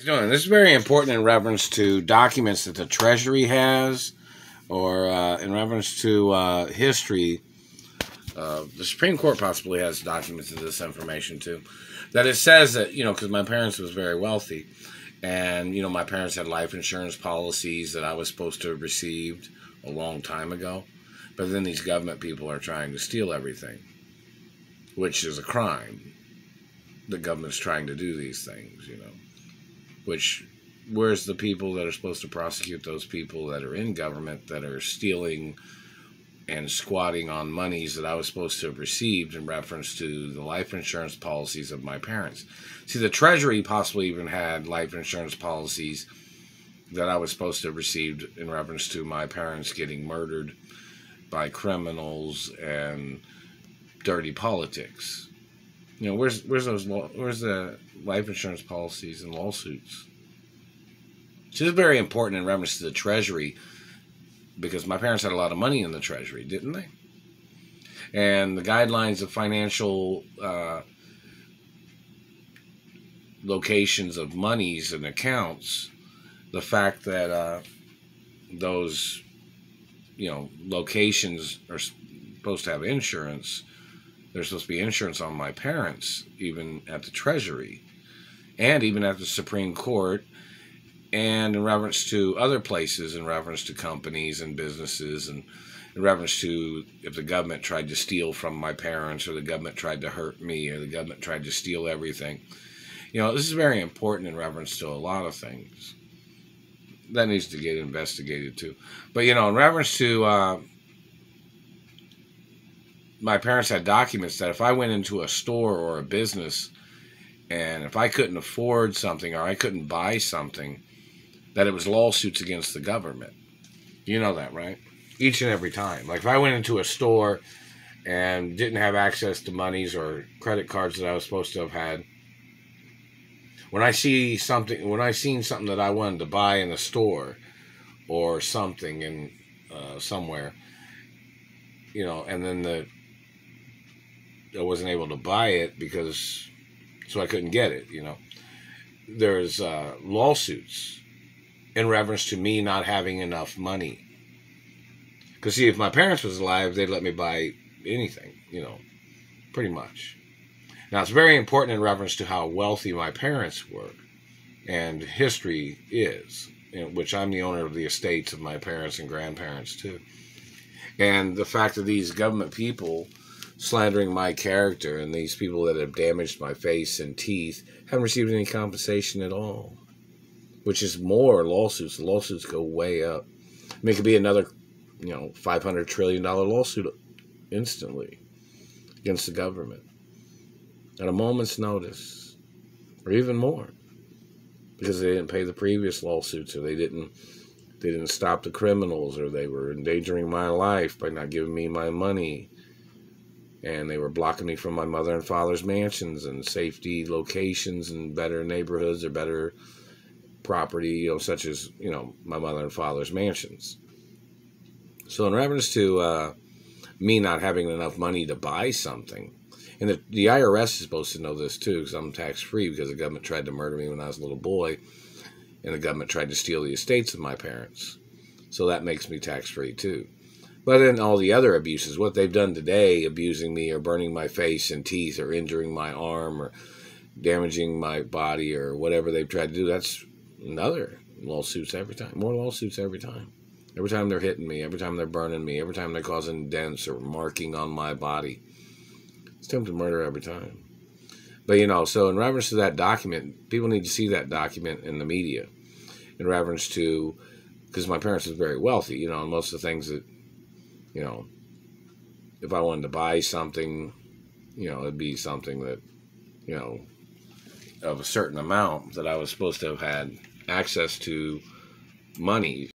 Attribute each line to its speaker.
Speaker 1: Doing this is very important in reference to documents that the Treasury has, or in reference to history. The Supreme Court possibly has documents of this information too. That it says that, because my parents was very wealthy, and my parents had life insurance policies that I was supposed to have received a long time ago, but then these government people are trying to steal everything, which is a crime. The government's trying to do these things, Which, where's the people that are supposed to prosecute those people that are in government that are stealing and squatting on monies that I was supposed to have received in reference to the life insurance policies of my parents? See, the Treasury possibly even had life insurance policies that I was supposed to have received in reference to my parents getting murdered by criminals and dirty politics. Where's the life insurance policies and lawsuits? So this is very important in reference to the Treasury, because my parents had a lot of money in the Treasury, didn't they? And the guidelines of financial locations of monies and accounts, the fact that those locations are supposed to have insurance. There's supposed to be insurance on my parents, even at the Treasury, and even at the Supreme Court, and in reference to other places, in reference to companies and businesses, and in reference to if the government tried to steal from my parents, or the government tried to hurt me, or the government tried to steal everything. This is very important in reference to a lot of things. That needs to get investigated too. But, in reference to my parents had documents that if I went into a store or a business, and if I couldn't afford something or I couldn't buy something, that it was lawsuits against the government. You know that, right? Each and every time. Like if I went into a store and didn't have access to monies or credit cards that I was supposed to have had, when I seen something that I wanted to buy in a store or something in somewhere, and then I wasn't able to buy it so I couldn't get it, There's lawsuits in reference to me not having enough money. Because, see, if my parents was alive, they'd let me buy anything, pretty much. Now, it's very important in reference to how wealthy my parents were, and history is, which I'm the owner of the estates of my parents and grandparents, too. And the fact that these government people slandering my character, and these people that have damaged my face and teeth haven't received any compensation at all, which is more lawsuits. The lawsuits go way up. It could be another, $500 trillion lawsuit instantly against the government at a moment's notice, or even more, because they didn't pay the previous lawsuits, or they didn't stop the criminals, or they were endangering my life by not giving me my money. And they were blocking me from my mother and father's mansions and safety locations and better neighborhoods or better property, such as, my mother and father's mansions. So in reference to me not having enough money to buy something, and the IRS is supposed to know this too, because I'm tax-free, because the government tried to murder me when I was a little boy, and the government tried to steal the estates of my parents. So that makes me tax-free too. But then all the other abuses, what they've done today, abusing me or burning my face and teeth or injuring my arm or damaging my body or whatever they've tried to do, that's another lawsuits every time. More lawsuits every time. Every time they're hitting me, every time they're burning me, every time they're causing dents or marking on my body. It's attempted murder every time. But, so in reference to that document, people need to see that document in the media. In reference to, because my parents was very wealthy, and most of the things that, if I wanted to buy something, it'd be something that, of a certain amount that I was supposed to have had access to money